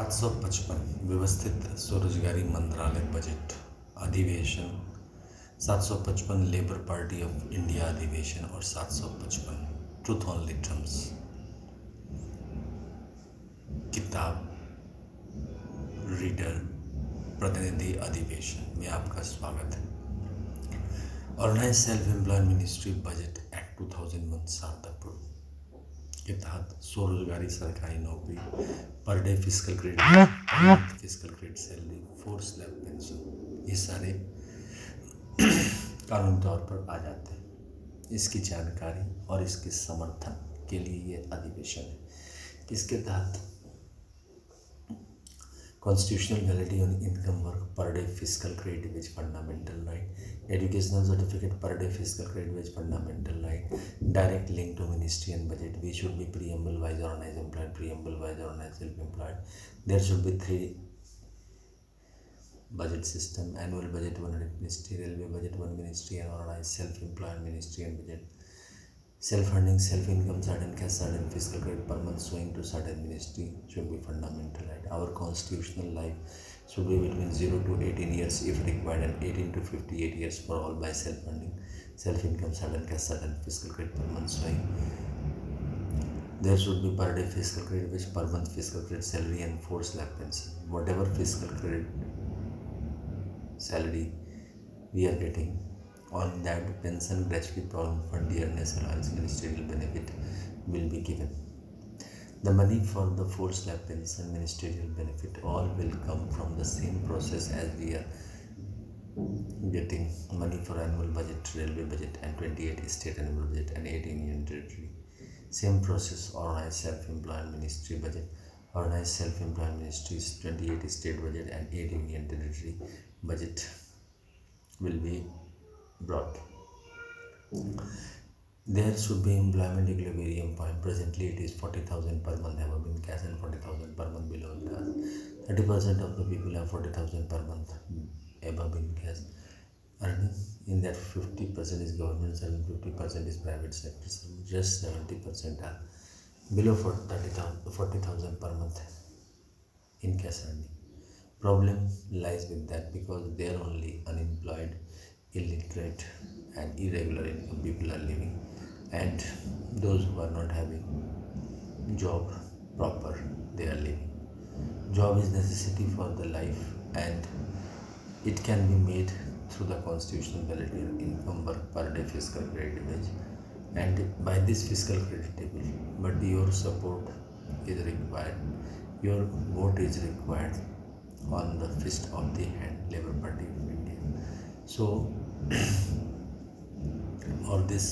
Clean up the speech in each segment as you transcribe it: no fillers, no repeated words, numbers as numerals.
755 व्यवस्थित स्वरोजगारी मंत्रालय बजट अधिवेशन, 755 लेबर पार्टी ऑफ इंडिया अधिवेशन और 755 ट्रूथ ऑन लिटरम्स किताब रीडर प्रतिनिधि अधिवेशन में आपका स्वागत है। Organize self employ ministry budget act 2001 Sharadapur के तहत स्वरोजगारी सरकारी नौकरी पर day physical credit salary force lab pension ये सारे कानूनी तौर पर आ जाते हैं। इसकी जानकारी और इसके समर्थन के लिए ये अधिवेशन है। इसके तहत constitutional validity on income work per day physical credit wage fundamental right, educational certificate per day physical credit wage fundamental right, direct link to ministry and budget, we should be preamble wise organized employed, preamble wise organized self-employed, there should be 3 budget system, annual budget 1 ministry, railway budget 1 ministry and organized self-employed ministry and budget, self-funding, self-income, certain cash, certain fiscal credit per month showing to certain ministry should be fundamental right. Our constitutional life should be between 0 to 18 years if required and 18 to 58 years for all by self-funding, self-income, certain cash, certain fiscal credit per month showing. There should be per day fiscal credit which per month fiscal credit salary and force lab pension. Whatever fiscal credit salary we are getting, on that pension, gratuity, problem fund, dearness allowance, ministerial benefit will be given. The money for the forced lab pension, ministerial benefit, all will come from the same process as we are getting money for annual budget, railway budget and 28 state annual budget and 8 union territory. Same process, organized self-employed ministry budget, organized self-employed ministries 28 state budget and 8 union territory budget will be brought. There should be employment equilibrium point. Presently it is 40,000 per month above in cash and 40,000 per month below in cash. 30% of the people have 40,000 per month above in cash earning. In that 50% is government service, 50% is private sector service, just 70% are below 40,000 per month in cash earning. Problem lies with that because they are only unemployed, illiterate and irregular income people are living, and those who are not having job proper, they are living. Job is necessity for the life and it can be made through the constitutional validity of income work per day fiscal credit wage and by this fiscal credit table, but your support is required, your vote is required on the fist of the hand Labour Party of India. So और this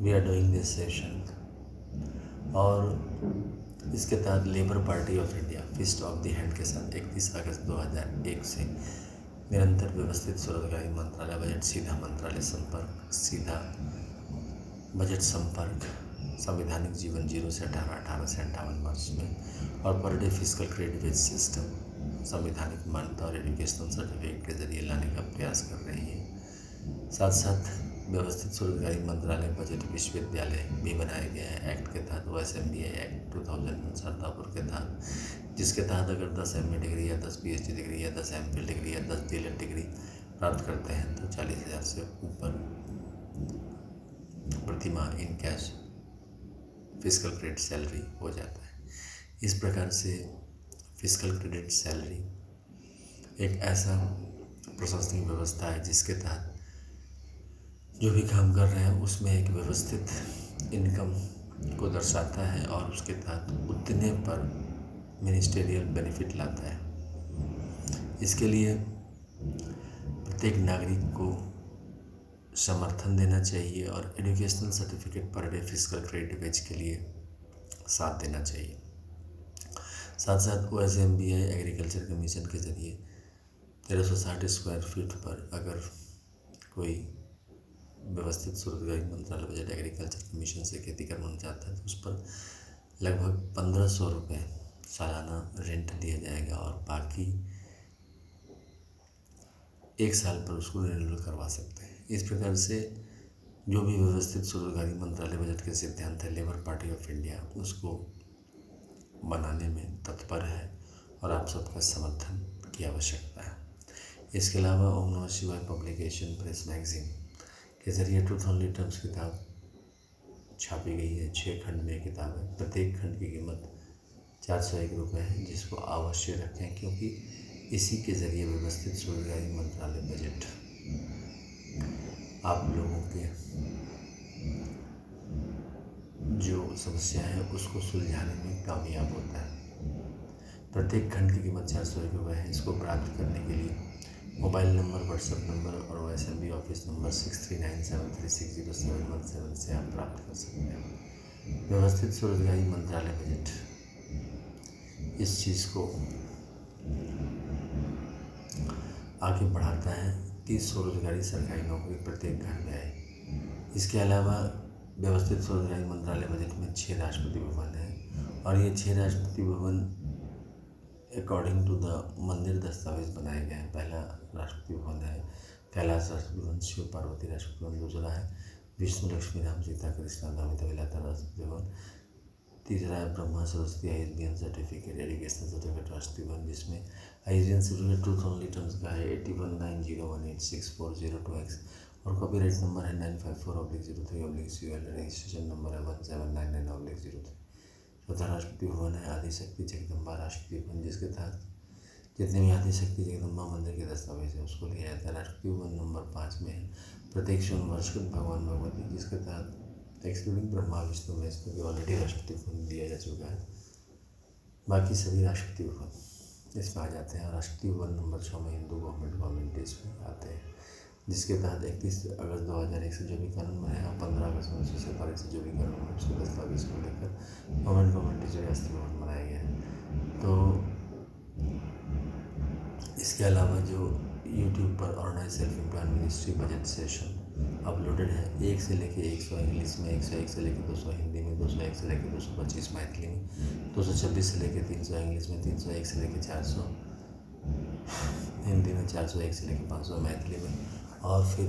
we are doing this session और इसके तहत Labour party of India fist of the hand के साथ 31 अगस्त 2001 से निरंतर व्यवस्थित स्वरोजगारी मंत्रालय बजट सीधा मंत्रालय संपर्क, सीधा बजट संपर्क, संवैधानिक जीवन 0 से 18 से 58 वर्ष में और per day physical credit wage system संवैधानिक मान्यता और एजुकेशनल सर्टिफिकेट के जरिए लाने का प्रयास कर रही है। साथ साथ व्यवस्थित स्वरोजगारी मंत्रालय बजट विश्वविद्यालय भी बनाया गया है एक्ट के तहत, OSMBI एक्ट 2000 शारदापुर के तहत, जिसके तहत अगर 10 MA डिग्री या 10 PhD डिग्री या 10 MPhil डिग्री या 10 DLED डिग्री प्राप्त करते हैं तो 40,000 से ऊपर प्रतिमाह in cash physical credit salary हो जाता है। इस प्रकार से फिजिकल क्रेडिट सैलरी एक ऐसा प्रशासनिक व्यवस्था है जिसके तहत जो भी काम कर रहे हैं उसमें एक व्यवस्थित इनकम को दर्शाता है और उसके तहत उतने पर मिनिस्टेरियल बेनिफिट लाता है। इसके लिए प्रत्येक नागरिक को समर्थन देना चाहिए और educational certificate per day physical credit wage के लिए साथ देना चाहिए। साथ साथ OSMBI एग्रीकल्चर कमीशन के ज़रिए 1360 स्क्वायर फीट पर अगर कोई व्यवस्थित स्वरोजगारी मंत्रालय बजट एग्रीकल्चर कमीशन से खेती करवाना चाहता है तो उस पर लगभग 1500 रुपये सालाना रेंट दिया जाएगा और बाकी 1 साल पर उसको रिन्यूअल करवा सकते हैं। इस प्रकार से जो भी व्यवस्थित स्वरोजगारी मंत्रालय बजट के सिद्धांत है लेबर पार्टी ऑफ इंडिया उसको बनाने में तत्पर है और आप सबका समर्थन की आवश्यकता है। इसके अलावा ओम नमः शिवाय पब्लिकेशन प्रेस मैगजीन के ज़रिए ट्रूथ ओनली टर्म्स किताब छापी गई है। 6 खंड में किताब है। प्रत्येक खंड की कीमत 401 रुपये है, जिसको अवश्य रखें, क्योंकि इसी के ज़रिए व्यवस्थित स्वरोजगारी मंत्रालय बजट आप लोगों के जो समस्या है उसको सुलझाने में कामयाब होता है। प्रत्येक खंड की कीमत 401 रुपये है। इसको प्राप्त करने के लिए मोबाइल नंबर, व्हाट्सएप नंबर और OSMB ऑफिस नंबर 6397360717 से आप प्राप्त कर सकते हैं। व्यवस्थित स्वरोजगारी मंत्रालय बजट इस चीज़ को आगे बढ़ाता है कि स्वरोजगारी सरकारी नौकरी प्रत्येक घर में आए। इसके अलावा व्यवस्थित स्वरोजगारी मंत्रालय बजट में 6 राष्ट्रपति भवन हैं, और ये 6 Rashtrapati Bhavan according to the मंदिर दस्तावेज बनाए गए हैं। पहला राष्ट्रपति भवन है कैलाश राष्ट्रपति भवन, शिव पार्वती राष्ट्रपति भवन। दूसरा है विष्णु लक्ष्मी राम सीता कृष्णा दामिता विलाता राष्ट्रपति भवन। तीसरा है Brahma Saraswati ISBN certificate educational certificate Rashtrapati Bhavan, जिसमें ISBN certificate truth only terms का है 8190186402X, और कॉपीराइट नंबर है 954/03/CUL, रजिस्ट्रेशन नंबर है 1799/03। चौथा राष्ट्रपति भवन है आदिशक्ति जगदम्बा राष्ट्रपति भवन, जिसके तहत जितने भी आदिशक्ति जगदम्बा मंदिर के दस्तावेज है उसको लिया जाता है। राष्ट्रपति भवन नंबर 5 में है प्रत्येक वर्षकृत भगवान भगवती, जिसके तहत एक्सक्लूडिंग ब्रह्मा विष्णु महेश को ऑलरेडी राष्ट्रपति भवन दिया जा चुका है। बाकी सभी राष्ट्रपति भवन इसमें आ जाते हैं। राष्ट्रपति भवन नंबर 6 में हिंदू गवर्नमेंट इसमें आते हैं, जिसके तहत 31 अगस्त 2001 से जो भी कानून बने और 15 अगस्त 1947 से जो भी कानून बने उसके दस्तावेज को लेकर गवर्नमेंट राष्ट्रपति भवन बनाए गए हैं। तो इसके अलावा जो यूट्यूब पर organize self employment ministry budget session uploaded है, 1 से लेकर 100 इंग्लिश में, 101 से लेकर 200 हिंदी में, 201 से लेकर 225 मैथिली में, 226 से लेकर 300 इंग्लिश में, 301 से लेकर 400 हिंदी में, 401 से लेकर 500 मैथिली में, और फिर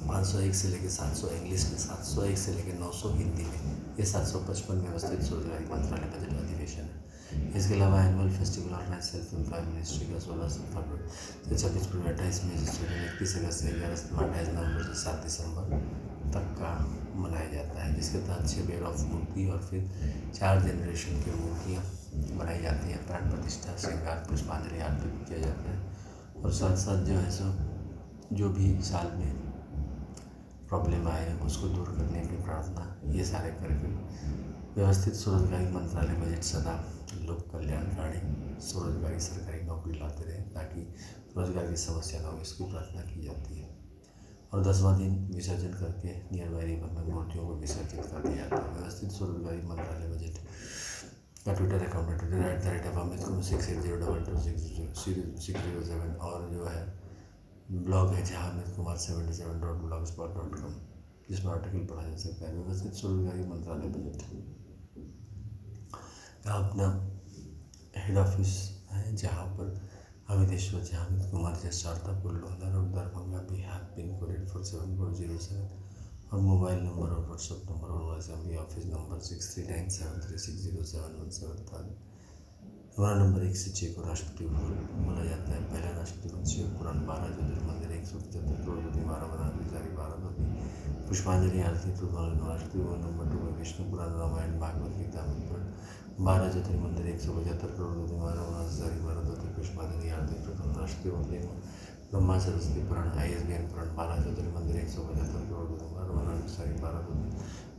501 से लेकर 700 इंग्लिश में, 701 से लेकर 900 हिंदी में। ये 755 व्यवस्थित स्वरोजगारी मंत्रालय बजट अधिवेशन है। इसके अलावा annual festival organize self employment ministry का 16 फरवरी से 26 फरवरी 28 मई से 31 अगस्त से 11 सितंबर 28 नवंबर से 7 दिसंबर तक का मनाया जाता है, जिसके तहत 6 पेड़ ऑफ मूर्ति और फिर 4 जनरेशन की मूर्तियाँ बनाई जाती हैं। प्राण प्रतिष्ठा, श्रृंगार, पुष्पांजलि आरती किया जाता है, और साथ साथ जो है सो जो भी साल में प्रॉब्लम आए उसको दूर करने की प्रार्थना, ये सारे करके व्यवस्थित स्वरोजगारी मंत्रालय बजट सदा लोक कल्याणकारी स्वरोजगारी सरकारी नौकरी लाते रहे, ताकि रोजगार की समस्या न हो, इसकी प्रार्थना की जाती है। और 10वां दिन विसर्जन करके नियर बाई रिवर में मूर्तियों को विसर्जित कर दिया जाता है। व्यवस्थित स्वरोजगारी मंत्रालय बजट का ट्विटर अकाउंट है Twitter@अमित कुमार 680160607, और जो है ब्लॉग है जहाँ amitkumar77.blogspot.com, जिसमें आर्टिकल पढ़ा जा सकता है। व्यवस्थित स्वरोजगारी मंत्रालय बजट का अपना हेड ऑफिस है, जहाँ पर अमितेश्वर जहाँ Amit Kumar Shardapur Lohla road Darbhanga Bihar pin code 847407, और मोबाइल नंबर और व्हाट्सएप नंबर और OSMB ऑफिस नंबर 6397360717। हमारा नंबर 1 से 6 को राष्ट्रपति भवन बोला जाता है। पहला राष्ट्रपति भवन शिव पुराण 12 ज्योतिर्मंदिर 175 करोड़ 12 बनारस जारी 12 पुष्पांजलि आरती तो राष्ट्रपति भवन नंबर 2 में विष्णु पुराण रामायण भागवत गीता में 12 ज्योतिर्मंदिर 175 करोड़ 12 बनारस जारी 12 पुष्पांजलि आरती प्रथम राष्ट्रपति भवन ब्रह्मा सरस्वती पुराण ISBN पुराण 12 ज्योतिर्मंदिर 175 करोड़ 12 बनारस जारी 12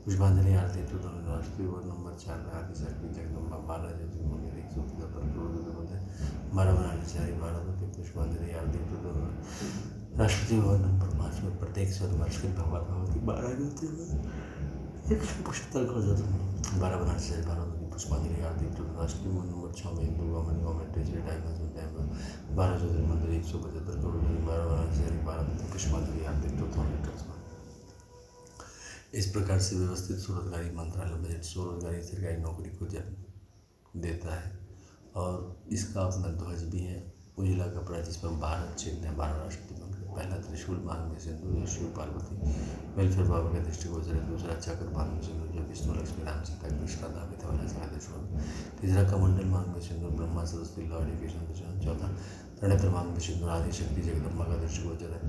पुष्पांजलि आरती प्रथम राष्ट्रपति भवन नंबर 4 में आदिशक्ति जगदम्बा 12 ज्योतिर्मंदिर 175 करोड़ 12 बनारस जारी 12 पुष्पांजलि आरती प्रथम राष्ट्रपति भवन नंबर 5 में प्रत्येक वर्षकृत भगवान भगवती 12 ज्योतिर्मंदिर 175 करोड़ 12 बनारस जारी 12 पुष्पांजलि आरती प्रथम राष्ट्रपति भवन नंबर 6 में हिंदू गवर्नमेंट 12 ज्योतिर्मंदिर 175 करोड़ 12 बनारस जारी 12 पुष्पांजलि आरती प्रथम। इस प्रकार से व्यवस्थित स्वरोजगारी मंत्रालय बजट स्वरोजगारी सरकारी नौकरी को जन्म देता है, और इसका अपना ध्वज भी है उजला कपड़ा जिस पर भारत चिन्ह है 12 राष्ट्रपति पहला त्रिशूल मांग में सिंदूर जो शिव पार्वती वेलफेयर बाबा के दृष्टिगोचर है। दूसरा चक्र मांग में सिंदूर जो विष्णु लक्ष्मी राम सीता कृष्ण दावित वाला का दृष्टिगोचर। तीसरा कमंडल मांग में सिंदूर ब्रह्मा सरस्वती लॉर्ड एजुकेशन दृष्टिगोचर। चौथा त्रिनेत्र मांग में सिंदूर आदि शक्ति जगदम्बा का दृष्टिगोचर है।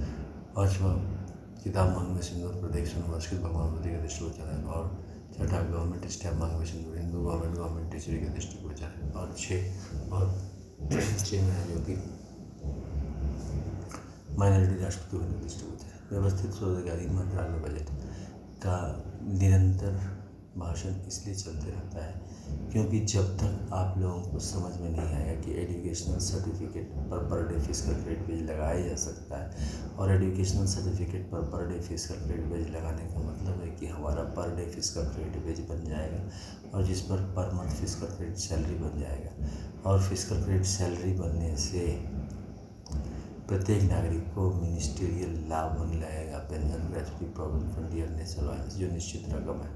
पाँचवा किताब मांग में सिंदूर प्रत्यक्ष संस्कृत भगवान बुद्धि का दृष्टिगोचर है। और छठा गवर्नमेंट स्टैम्प मांग में सिंदूर हिंदू गवर्नमेंट टीचरी के दृष्टिगोचर है। और छः में है जो कि माइनॉरिटी राष्ट्रपति होने की दृष्टिगोचर है। व्यवस्थित स्वरोजगारी मंत्रालय बजट का निरंतर भाषण इसलिए चलते रहता है क्योंकि जब तक आप लोगों को समझ में नहीं आया कि educational certificate per day physical credit page लगाया जा सकता है, और educational certificate per day physical credit page लगाने का मतलब है कि हमारा पर डे फिजिकल क्रेडिट पेज बन जाएगा और जिस per month physical credit salary बन जाएगा। और फिजिकल क्रेडिट सैलरी बनने से प्रत्येक नागरिक को मिनिस्ट्रियल लाभ होने लगेगा, pension, gratuity, provident fund, dearness allowance जो निश्चित रकम है।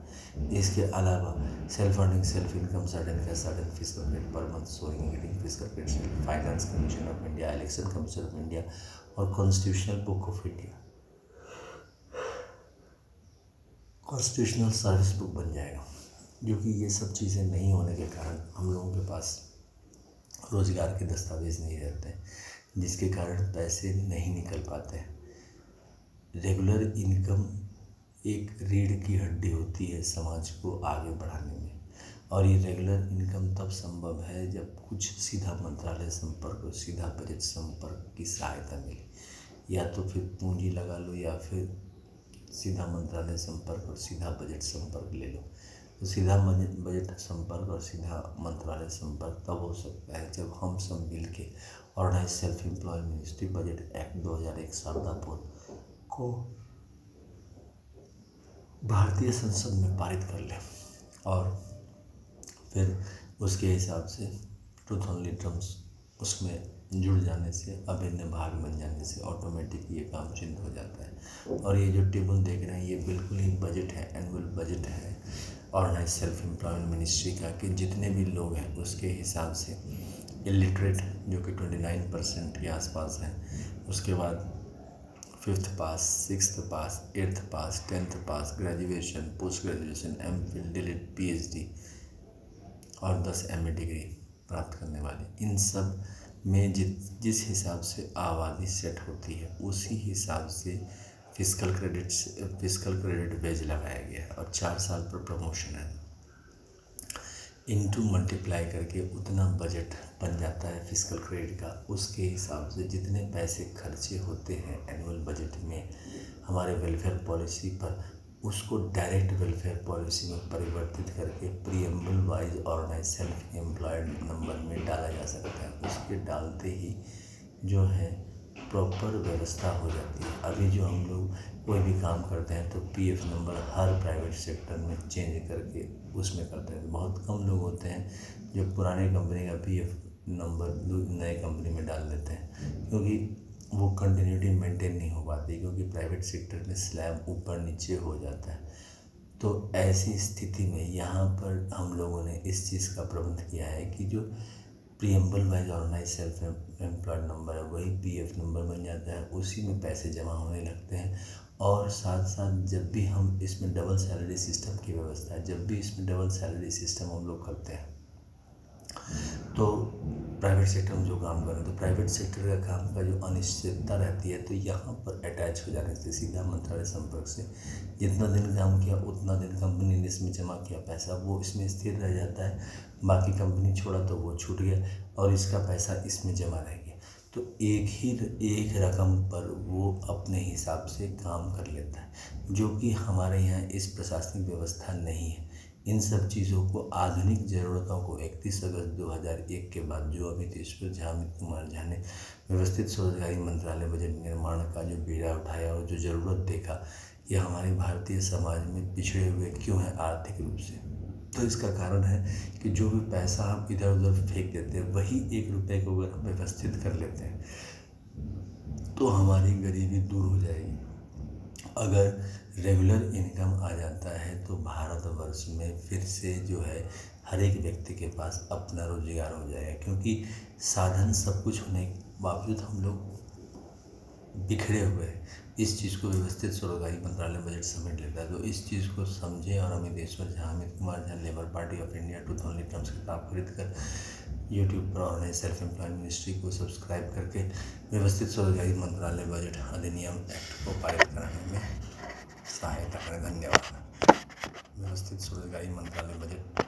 इसके अलावा self earning, self income, certain physical credit per month sowing physical credit, finance commission of India, election commission of India और constitutional book of India, constitutional service book बन जाएगा। जो कि ये सब चीज़ें नहीं होने के कारण हम लोगों के पास रोज़गार के दस्तावेज नहीं रहते, जिसके कारण पैसे नहीं निकल पाते। रेगुलर इनकम एक रीढ़ की हड्डी होती है समाज को आगे बढ़ाने में, और ये रेगुलर इनकम तब संभव है जब कुछ सीधा मंत्रालय संपर्क और सीधा बजट संपर्क की सहायता मिले। या तो फिर पूंजी लगा लो या फिर सीधा मंत्रालय संपर्क और सीधा बजट संपर्क ले लो। तो सीधा बजट संपर्क और सीधा मंत्रालय संपर्क तब हो सकता है जब हम सब मिल के organize self employ ministry budget act 2001 Sharadapur को भारतीय संसद में पारित कर लें, और फिर उसके हिसाब से ट्रूथ ओनली टर्म्स उसमें जुड़ जाने से, अभिन्न भाग बन जाने से ऑटोमेटिक ये काम सिद्ध हो जाता है। और ये जो टेबल देख रहे हैं ये बिल्कुल ही बजट है, एनुअल बजट है ऑर्गेनाइज सेल्फ एम्प्लॉयमेंट मिनिस्ट्री का, कि जितने भी लोग हैं उसके हिसाब से इलिटरेट जो कि 29% के आसपास हैं, उसके बाद 5th pass, 6th pass, 8th pass, 10th pass, graduation, post graduation, MPhil, DLED, PhD और 10 MA डिग्री प्राप्त करने वाले, इन सब में जिस हिसाब से आबादी सेट होती है उसी हिसाब से फिजिकल क्रेडिट वेज लगाया गया है। और 4 साल पर प्रमोशन है, इनटू मल्टीप्लाई करके उतना बजट बन जाता है फिजिकल क्रेडिट का। उसके हिसाब से जितने पैसे खर्चे होते हैं एनुअल बजट में हमारे वेलफेयर पॉलिसी पर, उसको डायरेक्ट वेलफेयर पॉलिसी में परिवर्तित करके preamble wise organize self employed number में डाला जा सकता है। उसके डालते ही जो है प्रॉपर व्यवस्था हो जाती है। अभी जो हम लोग कोई भी काम करते हैं तो PF नंबर हर प्राइवेट सेक्टर में चेंज करके उसमें करते हैं। बहुत कम लोग होते हैं जो पुराने कंपनी का PF नंबर नए कंपनी में डाल देते हैं, क्योंकि वो कंटिन्यूटी मेंटेन नहीं हो पाती, क्योंकि प्राइवेट सेक्टर में स्लैब ऊपर नीचे हो जाता है। तो ऐसी स्थिति में यहाँ पर हम लोगों ने इस चीज़ का प्रबंध किया है कि जो preamble wise organize self employed number है वही PF नंबर बन जाता है, उसी में पैसे जमा होने लगते हैं। और साथ साथ जब भी हम इसमें डबल सैलरी सिस्टम की व्यवस्था है, जब भी इसमें डबल सैलरी सिस्टम हम लोग करते हैं तो प्राइवेट सेक्टर में जो काम करें तो प्राइवेट सेक्टर का काम का जो अनिश्चितता रहती है तो यहाँ पर अटैच हो जाने से सीधा मंत्रालय संपर्क से जितना दिन काम किया उतना दिन कंपनी ने इसमें जमा किया पैसा वो इसमें स्थिर रह जाता है, बाकी कंपनी छोड़ा तो वो छूट गया और इसका पैसा इसमें जमा रह गया। तो एक रकम पर वो अपने हिसाब से काम कर लेता है, जो कि हमारे यहाँ इस प्रशासनिक व्यवस्था नहीं है। इन सब चीज़ों को आधुनिक ज़रूरतों को 31 अगस्त 2001 के बाद जो अमित कुमार झा ने व्यवस्थित स्वरोजगारी मंत्रालय बजट निर्माण का जो बीड़ा उठाया और जो ज़रूरत देखा कि हमारे भारतीय समाज में पिछड़े हुए क्यों हैं आर्थिक रूप से, तो इसका कारण है कि जो भी पैसा हम इधर उधर फेंक देते हैं वही 1 रुपये को अगर हम व्यवस्थित कर लेते हैं तो हमारी गरीबी दूर हो जाएगी। अगर रेगुलर इनकम आ जाता है तो भारतवर्ष में फिर से जो है हर एक व्यक्ति के पास अपना रोजगार हो जाएगा, क्योंकि साधन सब कुछ होने के बावजूद हम लोग बिखरे हुए हैं। इस चीज़ को व्यवस्थित स्वरोजगारी मंत्रालय बजट समेट लेता है। तो इस चीज़ को समझें और Amiteshwar Jha, Amit Kumar Jha, labour party of India tooth only terms किताब खरीद कर यूट्यूब पर और नए सेल्फ एम्प्लॉयड मिनिस्ट्री को सब्सक्राइब करके व्यवस्थित स्वरोजगारी मंत्रालय बजट अधिनियम एक्ट को पारित कराने में सहायता करें। धन्यवाद। व्यवस्थित स्वरोजगारी मंत्रालय बजट